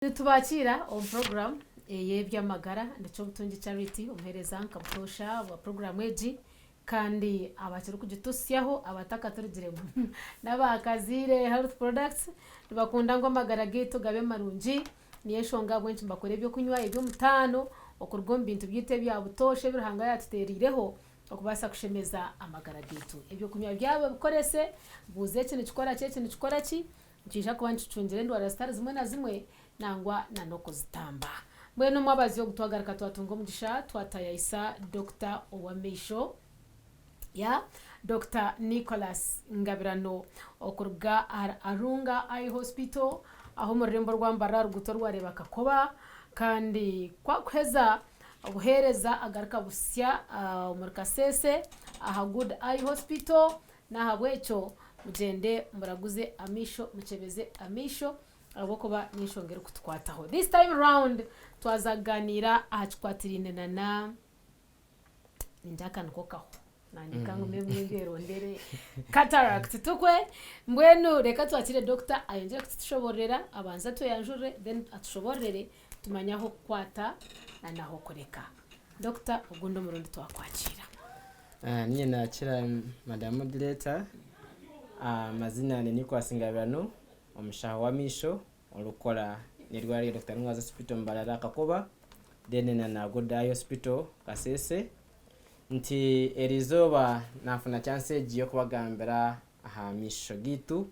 Tubakira on program yebyamagara ndetse ubutungi charity umuhereza nkabutosha wa program eji kandi abakiri kugitusyaho abataka turigire n'abakazire health products bakunda ngo amagara gitu gabe marungi niye shonga bwenshi bakore byo kunywa ibyo mutano okurwo bintu byite bya butoshe birahanga yatuterireho okubasa kushemeza amagara gitu ibyo kunywa byabo bikorese buze kintu gikora ki kisha kuba ncicungire ndwara stars zimwe na zimwe nangwa na noko zitamba mwene mwabazi yo gutwagaraka twatungo mugisha twatayisa Dr. Owamesho ya Dr. Nicholas Ngabirano okurga Arunga Eye Hospital aho mu rembo rwambara ruguto rwareba kakoba kandi kwa kweza obuhereza agaraka busya muri kasese aha Good Eye Hospital na habwecho mugende muraguze amisho mucebeze amisho abo kuba nishongera kutwataho this time round twazaganira ahacwatirine na ndaka nkokaho nandika ngo mwebwero ndere cataract tukwe mbwenu reka twakire doctor ayongera kutushoborera abanza tuyanjure then atushoborere tumanyaho kwata na naho kureka doctor ugundo murundi twakwakira niye nakira madam moderator mazina ni Nicholas Ngabirano omushaho wa misho olukora nirwari Dr. Ngwaza Hospital Mbarara Kakoba dene na Good Eye Hospital Kasese nti erizoba nafuna chance giyo kubagambira aha misho gitu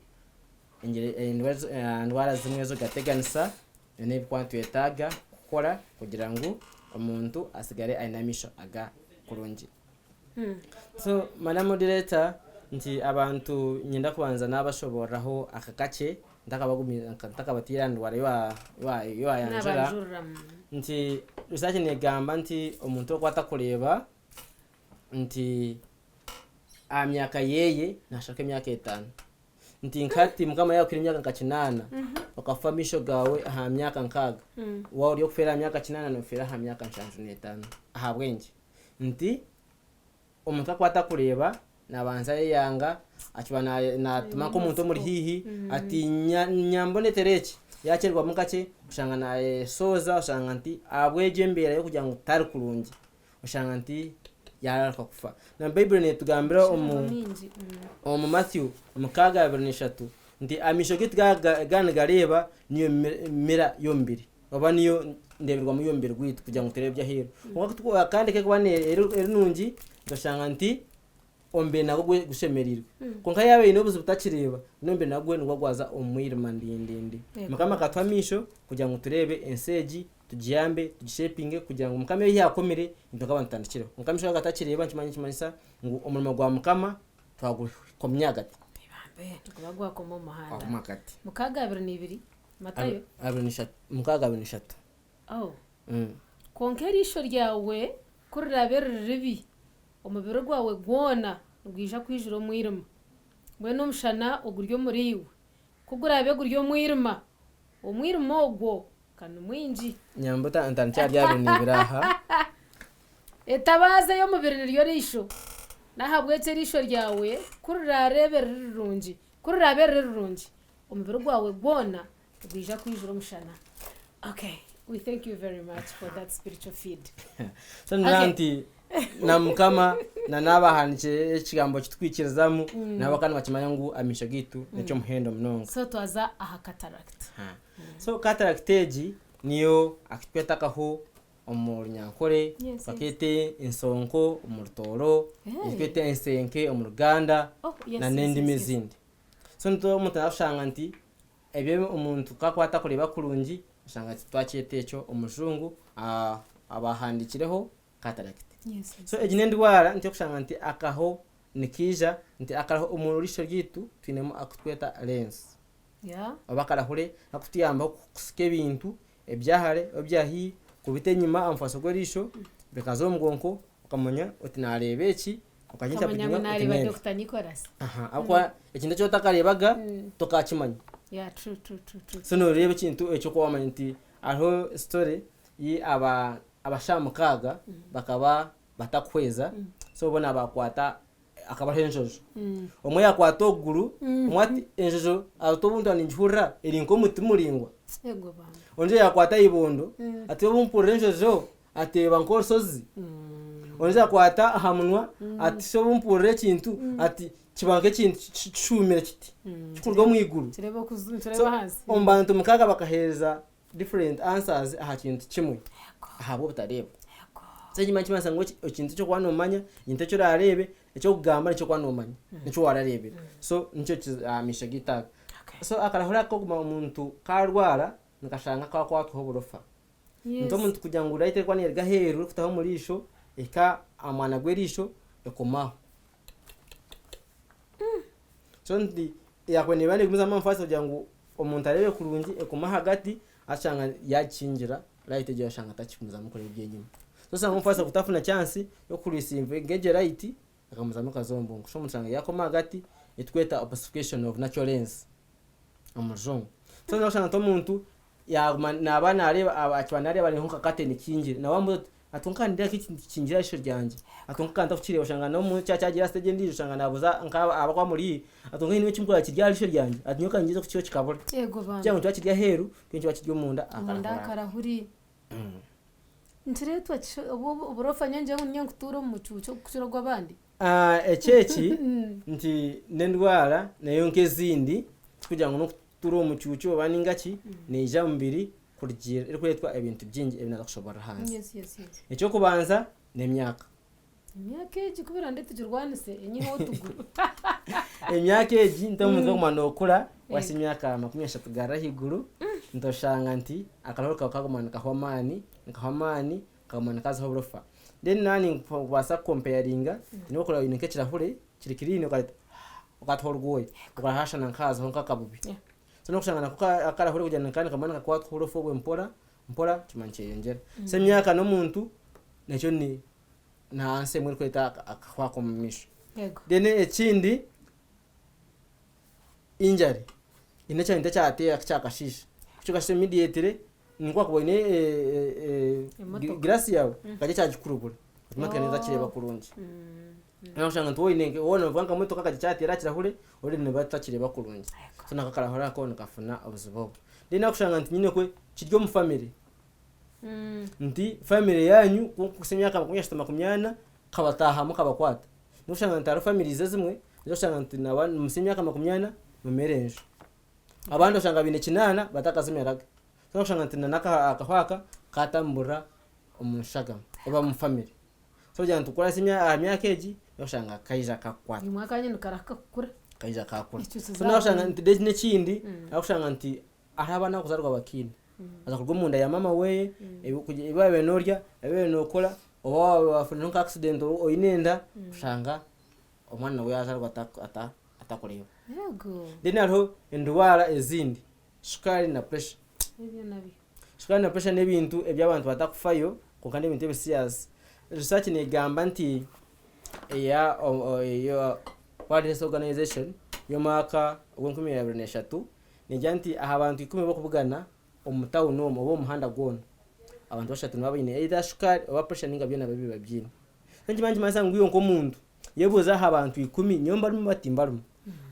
ingere ndwara zimwe zo gateganisa ne bikwantu yetaga gukora kugira ngo umuntu asigare aina misho aga kurungi so madam moderator nti abantu nyenda kubanza nabashoboraho akakace ndakabatira ndwara yo yanjara nti research negamba nti omuntu okwata kureba nti amyaka yeye nashaka emyaka 5 nti nkati mukama yawe kiri myaka 8 okafamisho gawe aha myaka 6 wawe uri okufera myaka 8 no fera aha myaka 5 aha bwenge nti omuntu akwata kureba nabanza yanga akibana natuma ko umuntu muri hihi ati nyambone tereki yakerwa mukace ushanga na soza ushanga nti abweje mbere yo kugira ngo tari kurungi ushanga nti yararaka kufa na bible ne tugambira omu Matthew mukaga 23 nti amisho gitgana gareba niyo mira yombiri oba niyo ndebirwa mu yombiri gwitu kugira ngo terebya hero kandi ke kubane erinungi ushanga nti ombe nago gushemerirwa konka yabe inobuze butakireba nombe nagwe ngwagwaza omwirima ndindi mukama katwamisho kugira ngo turebe enseji tujyambe tugishepinge kugira ngo mukame yakomere indoka bantandikira mukamisho gatakireba nkimanyisa ngo omurimo gwa mukama twagukomyagati ibambe tukubagwa ko mu muhanda makati mukaga 22 Matayo mukaga 23 oh konkeri isho ryawe kurirabe ribi omubiro gwawe gwona rwija kwijiro mwirima ngwe nomushana oguryo muriwe kugurabe guryo mwirima omwirima ogwo kanu mwinji nyambota antancha byabiri nibiraha etabaza yo mubiro niryo risho nahabwetse risho ryawe kurarebe rirungi omubiro gwawe gwona rwija kwijiro mushana. Okay, we thank you very much for that spiritual feed. So nanti na mukama na nabahanije ekigambo kitwikirizamu nabakana bakimanya ngo amisho gitu necyo muhendo mnongo so twaza aha cataract so cataract eji niyo akipetakaho omurnyankore pakete insonko omurtoro ikete ensenke omuruganda na nendi mizindi so nto mutanashanga nti ebyo umuntu kakwata kureba kurungi ushanga twakete echo omujungu abahandikireho cataract. So ejinendwara nti kushanga nti akaho nikija nti akaho umurisho gitu twinemo akutweta lens abakara hure akutiyamba kusike ibintu ebyahare obyahi kubite nyuma amfaso gorisho bekazo mugonko ukamanya uti narebe iki ukanyita kugira nareba Dr. Nicholas akwa ekintu cyo takarebaga tokakimanya true so no rebe kintu echo kwa wamanya nti aho story yi abashamukaga bakaba batakweza so bona bakwata akaba henjojo omwe yakwata oguru mwati enjojo atobuntu aninjura eri nko mutimuringwa ego bana onje yakwata ibondo ati obumpurira enjojo ateba nkosozi onje yakwata ahamunwa ati so bumpurira ekintu ati kibanke ekintu kishumira kiti kikurwa mu iguru tureba hasi ombantu mukaga bakaheza different answers aha kintu kimwe ahabo butareba Sejima kimasa ngo ikintu cyo kwanomanya into cyo rarebe icyo kugamba nicyo kwanomanya nicyo wararebera so nicyo amisha gitaga so akarahura ko kuma umuntu karwara nikashanga kwa kwatho burofa nto muntu kugira ngo urayite kwa nerga heru kutaho murisho eka amana gwerisho ekomaho so ndi yakwe bane kumuza amafasi kugira ngo umuntu arebe kurungi ekomaho hagati ashanga yakingira right je ashanga takimuza mukore byenyine so sanga umfasa kutafuna chance yo kurisimva ngeje right akamuza mukazombo so mutsanga yakoma hagati itweta opacification of natural lens amuzongo so nashanga to muntu ya nabana areba abakibana areba ni hunka kateni kinjire na wambo atunkanira kinjira isho ryanje atunkanta kukire ushanga no mu cyagira stage ndi ushanga nabuza nkaba abakwa muri atunka niwe kimukora kirya isho ryanje atinyoka ngize kucyo kikabura yego bana cyangwa cyo kirya heru kintu bakiryo munda akarahuri ntire twacho uburofa nyanje nyankuturo mu cyucyo kucura gwabandi echeki nti nendwara nayo nkezindi kugira ngo turo mu cyucyo baningaki neja mbiri kurgira iri kwetwa ibintu byingi ebinaza kushobora hanze yes icyo kubanza nemyaka eji kubera ndetse turwanise enyiho tuguru emyaka eji ntamuntu kumanokura wasi myaka 30 gara higuru ntoshanga nti akararuka kagumana kahomani kamana kaza hobrofa then nani kubasa comparinga niwo kora ibintu kekirahure kirikirino ukathorgoye ukahasha nankaza honka kabubi no kushangana akarahure kujana kandi kamana kwa khurofo bwe mpora kimanche yengera se myaka no muntu necho ni na anse muri kweta akwa komisho yego dene ekindi injari inecha inte cyate akakashisha cyukashe mediatere ngwa kubone grasi yawe kaje cyagikurubura makane neza kireba kurungi naho shanga ntuwe inenge wona vanga moto kakaje cyatera kirahure uri ne batakireba kurungi so nakakarahora ko nakafuna abuzubo dina kushanga ntinyine kwe kiryo mu family ndi family yanyu kusemyaka 30 kabataha mukabakwata nushanga ntaro family zezimwe zoshanga ntina abantu musemyaka 30 mumerenje abandi oshanga bine kinana batakazimeraga so kushanga ntina nakahwaka katambura omushaga oba mu family so jana tukora myaka eji yoshanga kaija kakwata ni mwaka nyine karakakura kaija kakura so nakushanga nti dejine kindi nakushanga nti arabana kuzarwa bakini azakurwa munda ya mama weye ibabe norya abe nokora oba wafuna nka accident oyinenda kushanga omwana we azarwa atakoreyo yego dinaro endwara ezindi sukari na pressure ibyo nabi sukari na pressure nebintu ebyabantu batakufayo kokande ibintu ebisias research ni gamba nti ya World Health Organization yomaka 2023 nijanti abantu 10 bakuvugana omutawu nomo bo muhanda gwono abantu bashatu nabine either sukari oba pressure ninga byona babi babyina kandi manje masa nguyo nko muntu yebuza abantu 10 nyomba rumu batimbarumu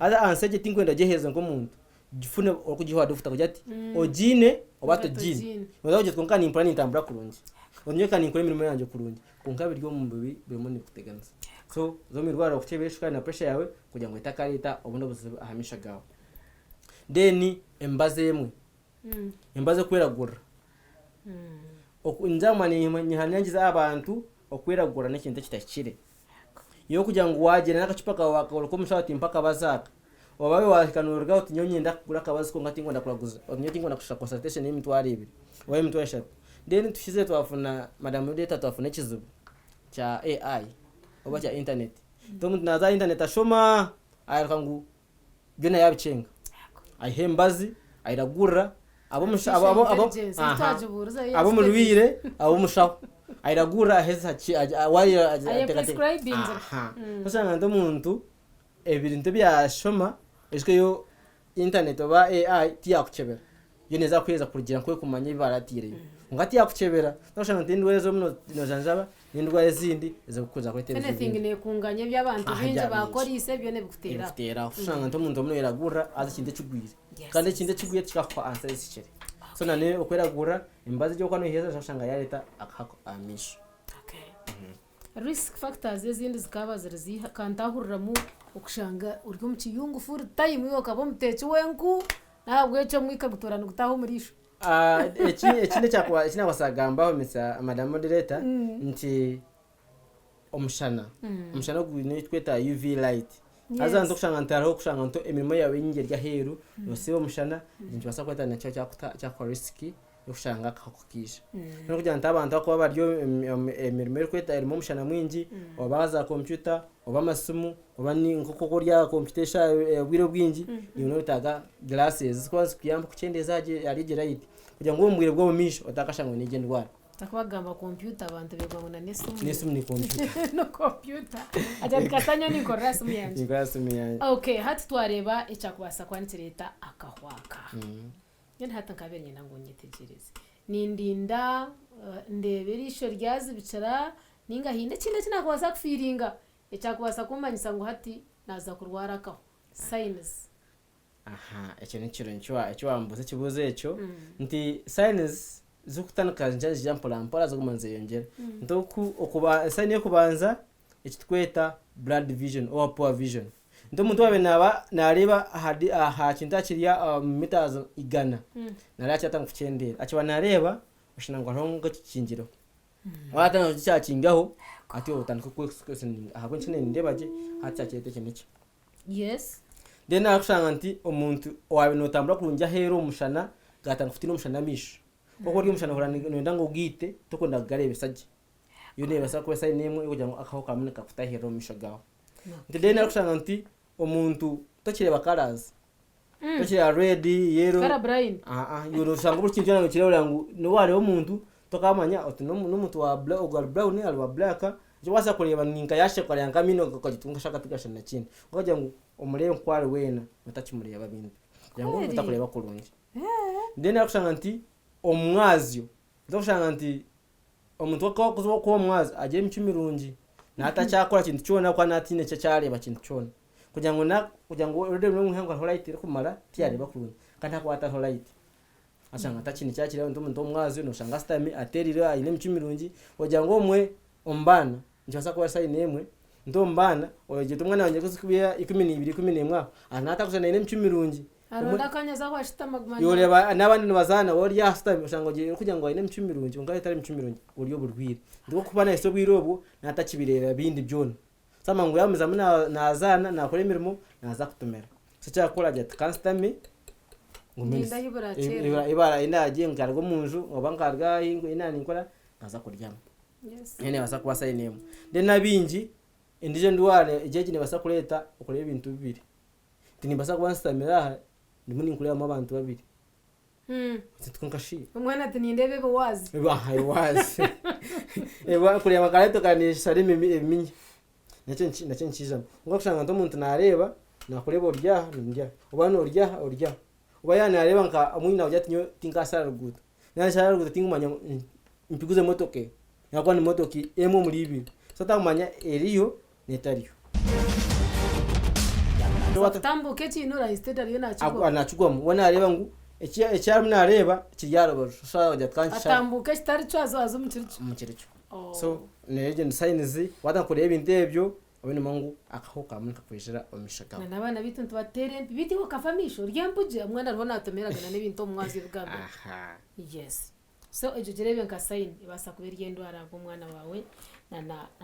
ada anseje tinkwenda jeheza nko muntu gifune okujihwa dufuta kujati ojine obato jine ozaho je tkonkana implani ntambura kurungi onyoka ni nkore mirimo yanje kurungi kunka biryo mu mbibi birimo ni kuteganza so zo mirwara okutebeshwa na pressure yawe kugira ngo itakarita obundo buzibu ahamisha gawe deni embaze emwe embaze kweragura okunjama ni nyihanyangiza abantu okweragura n'ekintu kitakire yo kugira ngo wagire n'akacupa kawe wakora ko mushati mpaka bazaka wabawe wakanurga utinyonye ndakugura kabazi ko ngati ngo ndakuraguza onyoti ngo ndakushaka consultation y'emitwaro 2 waye emitwaro 3 then tushize twafuna madam data twafuna kizubu cha AI oba cha internet tomu naza internet ashoma ayakangu byona yabichenga ayihembazi ayiragura abo mulwire abo mushaho ayiragura heza waye prescribing basanga ndo muntu ebintu byashoma eske yo internet oba AI tiyakuchebera yoneza kweza kugira nkwe kumanya ibaratire ngati yakuchebera nashanga ndindwezo mno nozanjaba nindwaye zindi ezokuza kuri televiziyo anything ne kunganye by'abantu binje bakorise byo ne bikutera ushanga ndo muntu mno yeragura aza kinde kigwire kandi kinde kigwiye kikakwa answer isichere so nane okweragura embazi gyo kwano iheza shashanga yareta akahako amisho. Risk factors ezindi zikaba ziriziha kantahuriramu okushanga uri mu kiyungu full time yo kabo muteci wenku nabwo echo mwika gutorana gutaho murisho. Ekindi kinakwasagamba misa madam moderator nti omushana gwine tweta UV light aza ntokushanga ntaraho kushanga nto emirimo yawe nyingerya heru nosiba omushana ntibasa kweta nakyo cya risky yokushanga kakukisha no kujya ntabantu akuba baryo emirimo yokweta erimo omushana mwingi obaza computer oba masimu oba ni nkoko kurya computation bwiro bwingi niyo taga glasses kwa kuyamba kuchendeza ari light kujya ngo mbwire bwo mumisho otakashanga nije ndwara takubagamba computer abantu begabona nesumu ni computer no computer aja bikasanya ni korasimu yanje okay hati twareba ecyakubasa kwantireta akahwaka nyine hata nkabenye nango nyitegereze nindinda ndeberisho ryazi bicara ninga hinde kinde kinakubasa kufiringa ecyakubasa kumanyisa ngo hati naza kurwara akaho sinus. Ecyo ni kiro ncyo wambuze kibuze ecyo nti sinus zukutandika njanje jampora mpora zo kumanze yongera ndoku okuba sign yo kubanza ekitweta blood vision or poor vision ndo muntu wabe nareba ha kintu akiriya meters igana nara cyatanga kucendera akiba nareba ushinangwa ntongo kikingiro watanga cyakingaho ati utandika kwexpressing ahabo ncene ndebaje hacyakete kiniki. Yes then akushanga nti omuntu wabe notambura kurunja hero umushana gatanga kufite umushana misho koko ri umushana horana nenda ngo gite tokonda garebe saje yone basa ko sai nemwe kugira ngo akaho kamune kafuta hero misho gaho then akushanga nti omuntu tokireba colors tokira red yellow kara brain yoro sanga buri kintu cyane kireba ngo no wale omuntu tokamanya oti no muntu wa brown alwa black wasa kureba ninka yashe kwa yanga mino ko gitunga shaka tugashana kindi ukagira ngo omurebe kwari wena mutakimureba bindi yango mutakureba kurungi then akushanga nti omwazyo ndokushanga nti omuntu ko omwazi aje mchimirungi na hata cyakora kintu cyona kwa natine cyareba kintu cyona kugira ngo urede no muhanga holite kumara tiyareba kurungi kandi akwata holite ashanga takini cyakira ndo omwazi no shanga stami aterira ine mchimirungi kugira ngo omwe ombana njasa kwa sai nemwe ndo mbana oje tumwana wanje kusikubya 12 anata kusana ine mchimirungi aronda kanyaza kwa shitamagmanya yoreba nabandi nabazana wori yasta ushango je kugira ngo ine mchimirungi ungaye tari mchimirungi uriyo burwire ndo kubana iso bwirobo natakibireba bindi byone sama ngo yamuza muna nazana nakore mirimo naza kutumera so cyakora je constantly ngumisa ibara inaje ngargo munju obangarga ingo inani nkora naza kuryama. Yes ene basa kuba sai nemo then nabinji indije ndware ijeje ne basa kureta ukore ibintu bibiri tini basa kuba stamira ndimuni nkureba abantu babiri titukankashi umwana ati nindebe wazi hayi wazi kureba makareto kanisha rimi eminye nacyo nkiza ngo kushanga ndo muntu nareba nakureba urya ndya ubano urya uba yana areba nka amwina ujya tinyo tinkasara ruguta nashara ruguta tingumanya mpiguze motoke yakwa ni motoki emo muri ibi so tamanya eriyo netariyo tambuke kinura instead ariyo nachugwa wana areba ngo ecyari nareba kiryaro so ujya twansha atambuke kitari cyazo azo mukiricho so neje signs wata kureba indebyo abene mangu akahoka munka kwishira omishaka nabana bitu ntubatere biti ko kafamisho ryambuje umwana rubona atomeraga na n'ibintu omwazi bwabo. Yes so ejugirebe nka sign ibasa kubirigendo arabo mwana wawe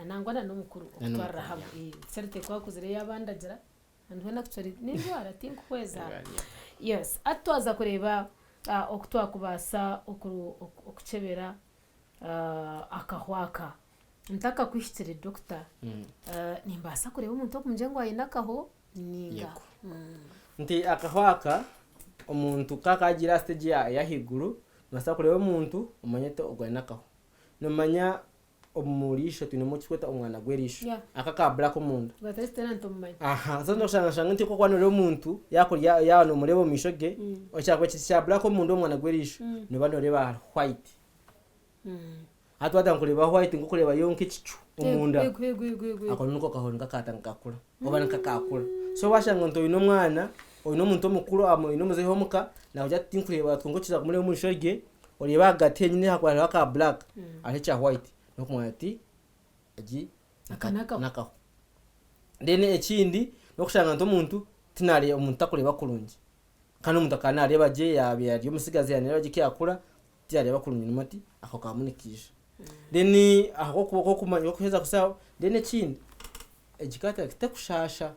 nangwana no mukuru okutwara hamwe serte kwa kuzire yabandagira andwe nakutwari nindwara tinkweza. Yes atwaza kureba okutwa kubasa okuchebera akahwaka ntaka kwishitire doctor nimbasa kureba umuntu okumjengo ayinakaho ninga nti akahwaka omuntu kakagira stage ya higuru basa kureba umuntu umanyeto ogwanakaho nomanya omurisho tunemo kikweta umwana gwerisho akaka black umuntu batestena ntomanya so ndoshanga nti ko kwanore umuntu yakurya yano murebo mishoge ocyakwe cya black umuntu umwana gwerisho no banoreba white hatu wata nkureba white ngokureba yonke kicu umunda ako nuko kahonga katanga kakura obana kakakura so washanga nto ino mwana oyino muntu omukuru oyino muzehe omuka nawe ujya tinkureba twongokiza kumule mu shorge oreba hagati nyine hakwara ka black ari cha white no kumwa ati agi nakaho then ekindi no kushanga nto muntu tinari omuntu akureba kurungi kandi omuntu akanareba je yabe ari umusigazi yanera gike akura tyareba kurungi numati ako kamunikisha then aho kuboko kumanya kuheza kusawa then ekindi ejikata kitakushasha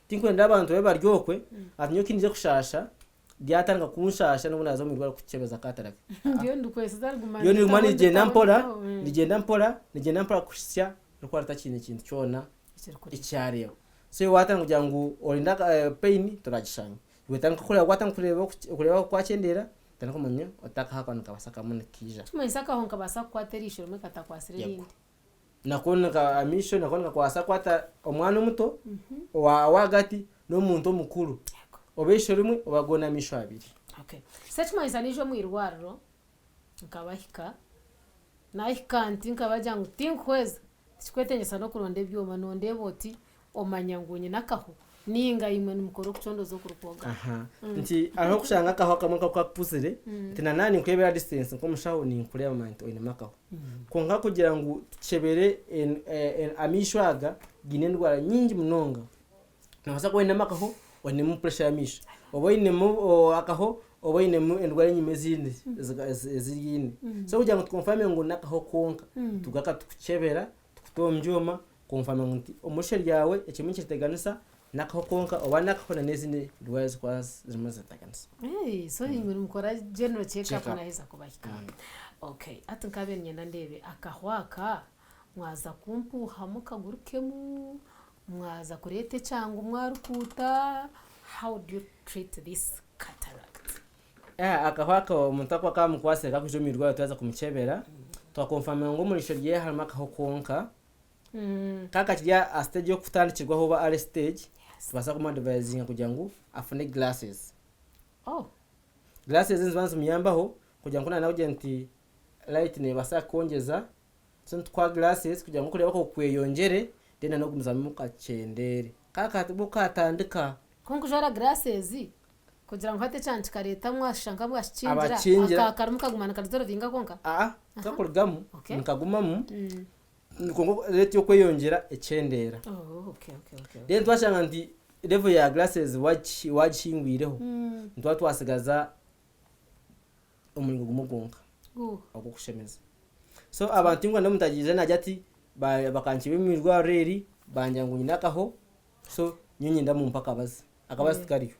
tinkwenda abantu be baryokwe atinyo kinije kushasha byatanga kunshasha no nazo mirwara kuchebeza kataraka ndiyo ndukwesa argument yo ni nigenda mpora kusya no kwarata kintu cyona icyareo so watanga kugira ngo orinda pain turagishanya wetanga kureba watanga kureba kwacyendera tana kumanya otaka hakana kabasaka munikija tumayisaka honka basa kwaterisho rumwe katakwasire yindi nakoneka amisho nakoneka kwasa kwata omwana muto wagati no muntu mukuru obesho rumwe obagona misho abiri. Okay, search mayisanijo mwirwariro nkabahika nahikanti nkabajya ngo tinkweza tikwetenyesa no kuronde byoma nonde boti omanyangunye nakaho ninga imwe n'umukoro kucondo zo kurupoga nti aho kushanga kaho kamwe kakupusire tina nani kwebera distance nko mushaho ni kureba mind oine makaho konka kugira ngo chebere en amishwaga gine ndwara nyingi munonga nabasa ko ine makaho one mu pressure ya misho oboine mu akaho oboine mu endwara nyime zindi ziyine so kugira ngo tukonfirme ngo nakaho konka tugaka tukuchebera tukutombyoma konfirme ngo umusheri yawe ekimwe kiteganisa nakaho konka obana nakakona nezindi ndwara zikwazi zimaze taganisa so imwe mukora general check up naheza kubahika. Okay, atunkabe nyenda ndebe akahwaka mwaza kumpuha mukagurukemu mwaza kurete cyangwa mwarukuta, how do you treat this cataract? Akahwaka omuntu akwa mukwase kakujo mirwa tuza kumuchebera twakonfirma ngo muri shorye harimo akaho konka kaka kijya a stage yo kutandikirwa ho ba are stage basa kuma advising kugira ngo afune glasses. Glasses nzibanze muyambaho kugira ngo nawe ugenti light ne basa kongeza so twa glasses kugira ngo kureba ko kweyongere dena no gumza mukacendere kaka bukatandika konko jara glasses kugira ngo hate cyane kareta mwashanga mwashicindira akakaramuka gumana karizoro vinga konka kakurgamu nkagumamu kongo leti yo kweyongera ecendera. Okay. Then twashanga ndi level ya glasses wachingwireho ntwa twasigaza umuringo gumugonka ako kushemeza so abantu ngo ndamutagize najati bakankibe mirwa reri banja ngo nyinakaho so nyinyi ndamumpaka akabazi kariyo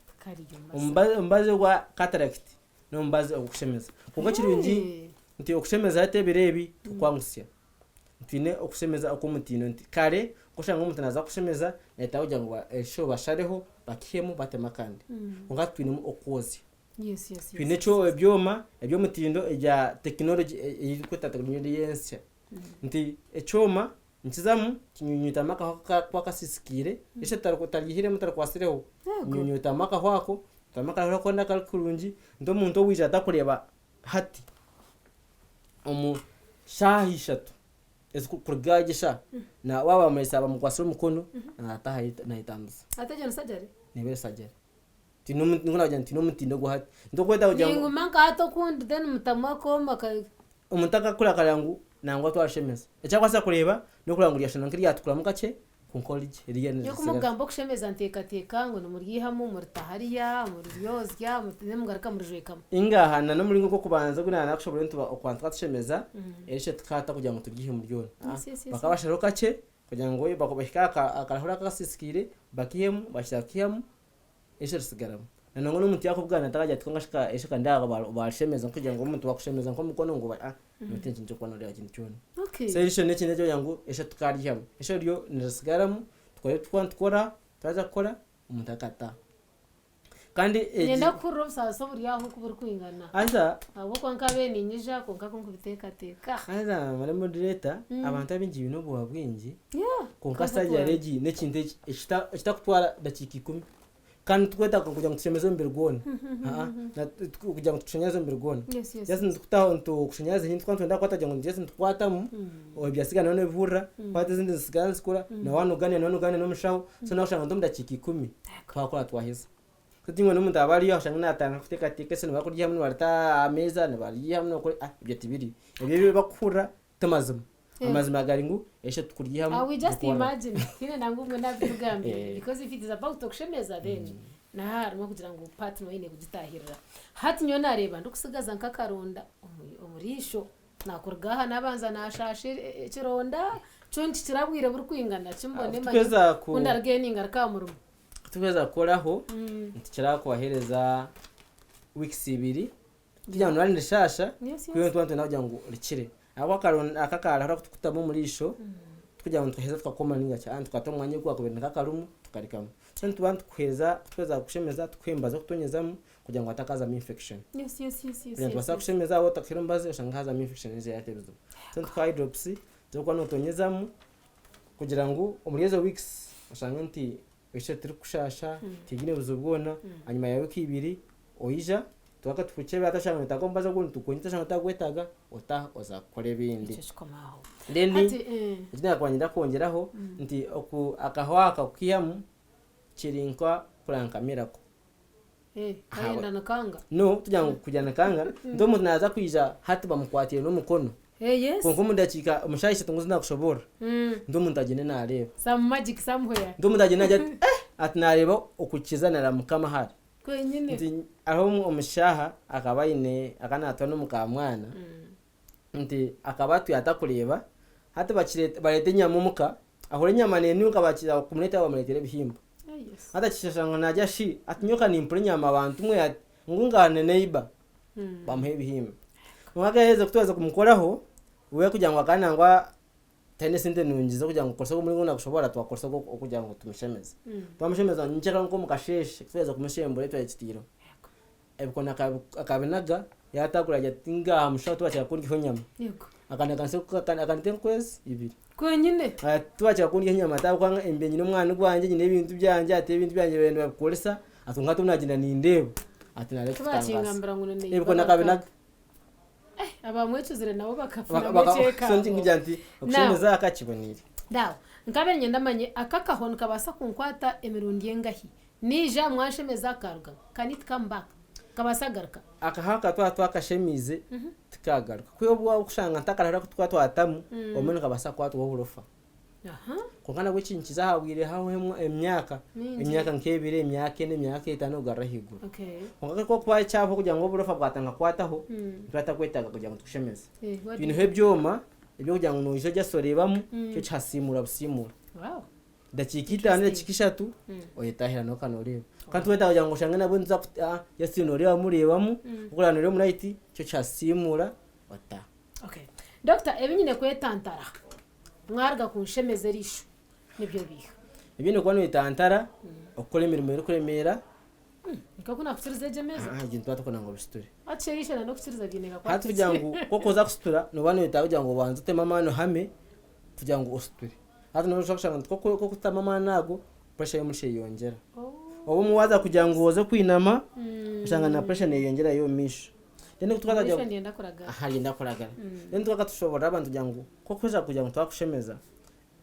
umbaze wa cataract no mbaze okushemeza kongo kirungi nti okushemeza yateberebi tukwangusya ntine okushemeza okumutino nti kare kushanga umuntu naza kushemeza leta ujya ngo esho bashareho bakihemu batemakande konga twinimo okwozi. Yes. Twine cyo ebyoma ebyomutindo ejya technology yikweta technology nti echoma ntizamu kinyunyuta maka kwa kasisikire ishe tarihire mutara kwasireho nyunyuta maka hwako tamaka hwako ndakalkurunji ndo muntu wija atakureba hati shahishatu kurgagisha na waba mwesaba mukwasira mukono ataha nahitanduza atajana sajari nibe sajari ngona wajya ntino mutindo guhati ndokweta ujya ngo manka hato kundi then mutamako maka umutaka kula kalangu nangwa twashemeza echakwasa kureba no kulangurya shana nkiri yatukura mukace ku college iriye yo kumugambo kushemeza nteka ngo no muryihamu murtahariya muryozya mutemgaraka murjwekamo ingahana no muri ngo kubanza guna nakushobora ntuba okwantwa tushemeza erishe tukata kugira ngo turyihe muryona bakabasharo kace kugira ngo bakobahika akarahura kasisikire bakihemu bashakiyemu esho sigaramu nanongo n'umuntu yakubwana atakajya twangashika esho kandaga bashemeza kugira ngo umuntu bakushemeza nko mukono ngo mutenje cyo kwana rya kintu cyone. Okay, so esho n'ekinde cyo yango esho tukaryamo esho ryo nisigaramu twakora twaza gukora umuntu akata kandi nenda kurubsa so buri yaho kuburi kwingana aza abo kwankabe ninyija konka biteka aza mara moderator abantu abinji bino bo bwinji konka sajya regi n'ekinde ekita dakika 10 kandi tweta kugira ngo tushemeze mbere gone kugira ngo tushanyeze mbere gone yasi ndukutaho nto kushanyeze hintu kwantu ndako kwata ngo ndese ntukwatamu obyasiga none bivura kwata zindi ziganze kura na wanu gane no mushaho so na ushanga ndomda chiki 10 kwa twaheza kutingwa n'umuntu abari yashanga natanga kuteka teke se bakurya hamwe barata ameza nabari hamwe ko ibyo tibiri ibyo bakura tamazima amazima garingu eshe tukurya hamwe we just imagine kine nangumwe nabivugambe because if it is about kushemeza then harimo kugira ngo partner yine kugitahirira hati nyo nareba ndukusigaza nkakaronda umurisho nakurgaha nabanza nashashe kironda cyonti kirabwire buri kwingana kimbone manje kundargeninga rakamurumo tugeza koraho ntikira kwahereza weeks 2 kugira ngo nari shasha kwiyo twantu navuga ngo rikire abo akakara kutamo murisho kugira ngo tuheza twakomaninga cyane tukatomwanye kwa kubera kakarumu tukarikamo cyane tubantu kweza tweza kushemeza twembaza kutonyezamo kugira ngo atakaza infection yes kugira ngo kushemeza abo takirombaze ushangaza infection ize yatebizo cyane twayi drops zo kwa notonyezamo kugira ngo umurizo weeks ushanga nti eshe turi kushasha tigine buzobwona anyuma ya wiki 2 oija twaka tukuchebe atashanga utagomba zo kuntu tukunyita shanga tagwetaga ozakore bindi ndeni ijina kwanyida kongeraho nti oku akahwaka kukiyamu kirinkwa kurankamira ko kayenda nakanga no tujya kujyana kanga ndo umuntu naza kwija hati bamukwatiye no mukono yes konko mundakika umushayisha tunguzi nakushobora ndo umuntu agene nareba some magic somewhere ndo umuntu agene ajya ati nareba ukukizanira mukama hari kwenyine nti aho umushaha akabayine akanatwa no mukamwana nti akabatu yatakureba hati bakirete barete nyamumuka ahore nyamane nuka bakira kumuneta bamuletere bihimba hata kishashanga najya shi atinyoka nimpure nyama abantu mwe ngungane neighbor bamuhe bihimba mwagaheza kutoza kumukoraho uwe kugira ngo akanangwa tene sinte nungiza kugira ngo korso muri ngona kushobora twakorso kugira ngo tumushemeze twamushemeza njeka ngo mukasheshe kutoza kumushembure twayitiro ebikona akabenaga yatagura yatinga amusha twacha kundi honyama yego akanakanse akanite kwezi ibiri kwenyine twacha kundi honyama takwanga embenyi n'umwana gwanje nyine ibintu byanje ate ibintu byanje bende bakoresa atunga tumnagenda nindebo atinare kutanga ebikona akabenaga abamwecuzire nabo bakafuna baceka sonje ngijanti okushemeza akakibonire dawo nkabere nyandamanye akakahon kabasa kunkwata emirundi yengahi nija mwashemeza karuga kanit come back kabasagaruka akahaka twakashemize tukagaruka kuyo bwa kushanga ntakarara twatamu omene kabasa kwatwa uburofa kongana gwekinkiza hawire hawemo emyaka nkebire emyaka ene emyaka 5 garahigura kongana ko kwa cyabo kugira ngo uburofa bwatanga kwataho twata kwetaga kugira ngo tushemeze ibintu hebyoma ibyo kugira ngo noje jasorebamo cyo cyasimura busimura dakika 5 dakika 3 oyetahira no kanoreba kandi weta kugira ngo shanga nabo nza yasinore bamurebamo ukuranire mu right cyo cyasimura wata Dr. ebinyine kwetantara mwarga kunshemeze risho nibyo biha ibintu kwano itantara okole imirimo yo kuremera nikakuna kusiriza jemeza ikintu twatokona ngo bisture acherisha no kusiriza gineka kwa hatu kugira ngo koko za kustura no bano bita kugira ngo banze tema mano hame kugira ngo usture hatu no shakashanga koko kutama manago pressure yo mushe yongera obo muwaza kugira ngo woze kwinama ushanga na pressure ne yongera yo misho dene kutwaza jya ndenda kuragara yenda kuragara dene twakatushobora abantu kugira ngo koko kugira ngo twakushemeza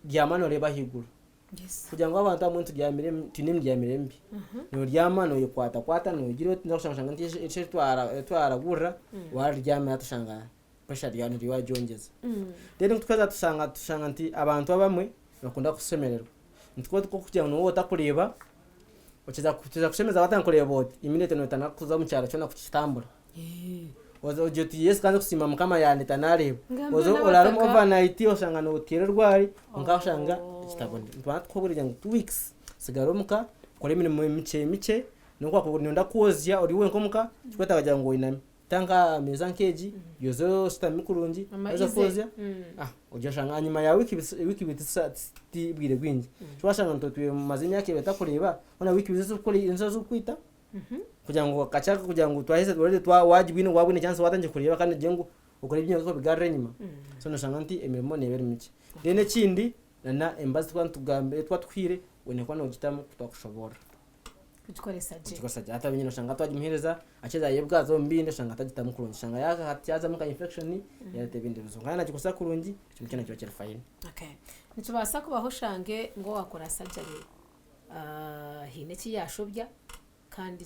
ryamano reba higuru kugira ngo abantu amuntu ryamire tinimryamire mbi no ryamano yokwata no giro ndashanga ntishe twaragura waryamye atashanga pressure yano riwajongeza dene twaza tushanga nti abantu abamwe bakunda kusemererwa ntiko kugira ngo wota kureba ukiza kushemeza batankureba bot iminute no tanakuza mu cyaro cyo nakutambura wazo joti yes kanze kusimama kama yane tanareba wazo olarum overnight osanga no tirerwari ngashanga kitabone twatwogurije ngo 2 weeks sigaromuka kore imirimo mice nuko akubonenda kuozya uriwe nkomuka kweta bagira ngo inami tanga meza nkeji yozo stami kurungi aza kuozya ujashanga nyuma ya wiki bitisa tibwire gwingi twashanga ntotwe mazinya yake betakureba ona wiki bizo kuri inzo zo kwita kugira ngo kachaka kugira ngo twahise dore wajibwine wabune chance watanje kureba kandi jengo ukora ibyo ko bigarre nyuma so nashanga nti emirimo nebere miki dene kindi na embazi twantugambe twatwire wene kwa no gitamo twakushobora kuchikosa je hata binyino shanga twajimuhereza acheza yebwazo mbinde shanga tajitamu kurungi shanga yaka hatyaza muka infection yarete binde bizo ngana gikosa kurungi kimukena cyo cyera fine nicubasa kubaho shange ngo wakora surgery hine ki yashobya kandi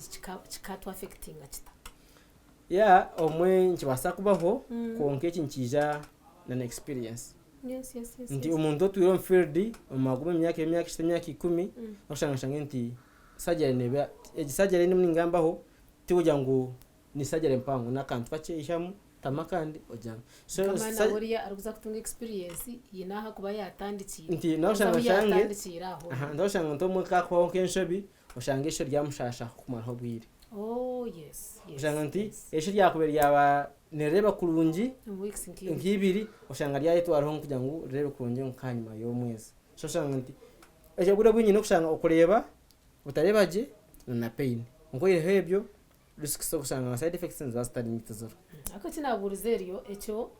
kikatu affectinga kita omwe nkibasa kubaho konka eki nkija na experience yes nti omuntu otwire mu field omaguma emyaka 10 oshanga nti surgery neba surgery ni mningambaho tikugira ngo ni surgery mpango nakantu kacheishamu tamakandi ojanga so kama woriya arukuza kutunga experience yinaha kuba yatandikira nti noshanga shange ndoshanga ntomwe kakwaho kenshobi oshanga isho ryamushasha kumaraho bwire yes oshanga nti isho ryakubera yaba nereba kurungi nkibiri oshanga ryayitwaraho kugira ngo rebe kurungi nkanyuma y'omwezi so oshanga nti ejo gure bwinyi no kushanga okureba utarebaje na pain ngo ihebyo risk so kushanga side effects za studying tizoro akati naburizerio echo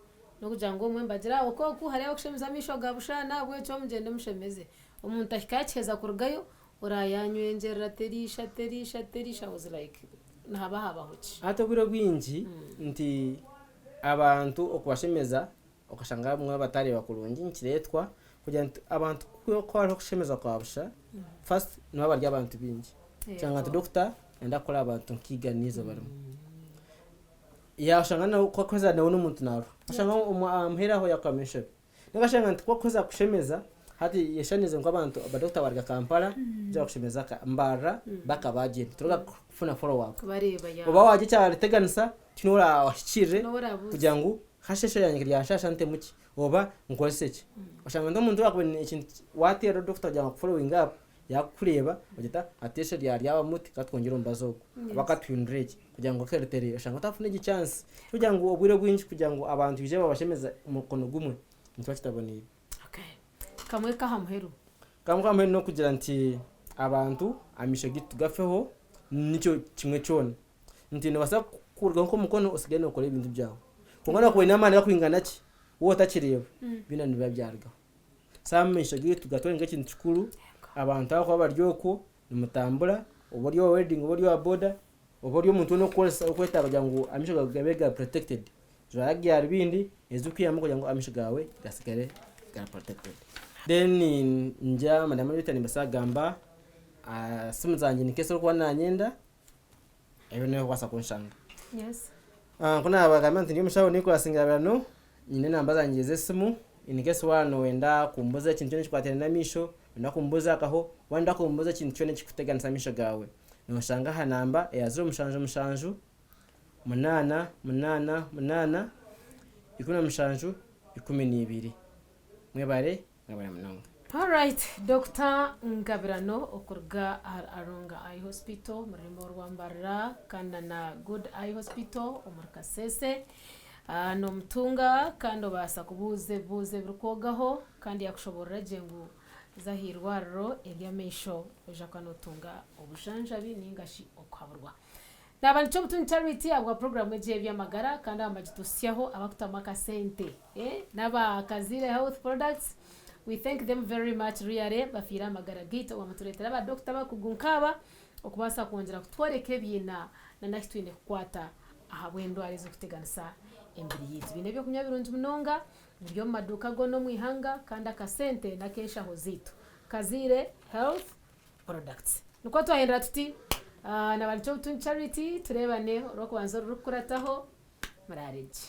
no kugira ngo umwe mbagira uko ku hari akushemiza misho gabushana bwe cyo mugende mushemeze umuntu akikakeza kurugayo urayanywengerera terisha was like nahaba hoki ato biro bwinji nti abantu okubashemeza okashanga mwe batari bakurungi nkiretwa kugira abantu ko ari okushemeza kwabusha first no abarya abantu bingi cyangwa doctor enda kora abantu nkiganizo barimo shanga na ko koza na umuntu naro shanga umuhera ho yakamisha nigashanga nti ko koza kushemeza hati yeshanize ngo abantu abadokta barga Kampala bya kushemeza mbara bakabaje turuga kufuna follow up bareba ya oba waje cyari teganisa tinora washikire kugira ngo hasheshe yange ryashasha nte muki oba nkoreseke oshanga ndo muntu wakubene ikintu watera doctor jya following up yakureba ugita ateshe ryaba muti katwongera umbazo bakatwinrege kugira ngo keretere oshanga tafune chance kugira ngo obwire bwinshi kugira ngo abantu bije babashemeza umukono gumwe ntwa kitaboneye kamwe kahamheru no kugira nti abantu amisho gitu gafeho nicyo kimwe cyone nti nabasa kurga nko mukono usigene ukore ibintu byawe kungana ko inama ya kwingana ki wo takireba bina niba byarga samisho gitu gatwenga kintu kikuru abantu aho baryoko nimutambura uburyo wedding uburyo aboda uburyo umuntu no kwesa ukweta kugira ngo amisho gabega protected zaragiye arbindi ezukiyamo kugira ngo amisho gawe gasigare ga protected then nja madama yita nimbasagamba simu zanje nikeso kwa nanyenda ebone kwasa kunshanga kuna abagamba nti ndimushaho niko asingabano nyine namba zanje zesimu inikeso wano wenda kumbuza ikintu cyone kikwatene na misho wenda kumbuza akaho wenda kumbuza ikintu cyone kikuteganisa misho gawe noshanga ha namba ya 0 8 8 ikuna mushanju 12 mwebare alright Dr. Ngabirano okurga arunga eye hospital murimo rwambarra kana na good eye hospital omurkasese no mtunga kandi basa kubuze birukogaho kandi yakushoborera jengu zahirwarro eryamesho ojakanotunga obushanjabi ningashi okwaburwa nabandi cyo mutun charity abwa program eje byamagara kandi amagitusiyaho abakutamaka sente naba Kazire health products. We thank them very much really bafira magara gito wa muturetera ba doctor bakugunkaba okubasa kongera kutworeke byina na next twine kukwata ahabwendo arizo kuteganisa embiri yitu bine byo kunyabirunji munonga byo maduka go no mwihanga kandi akasente na kesha hozito Kazire health products nuko twahenda tuti na balicho charity turebane roko banzo rukurataho murareje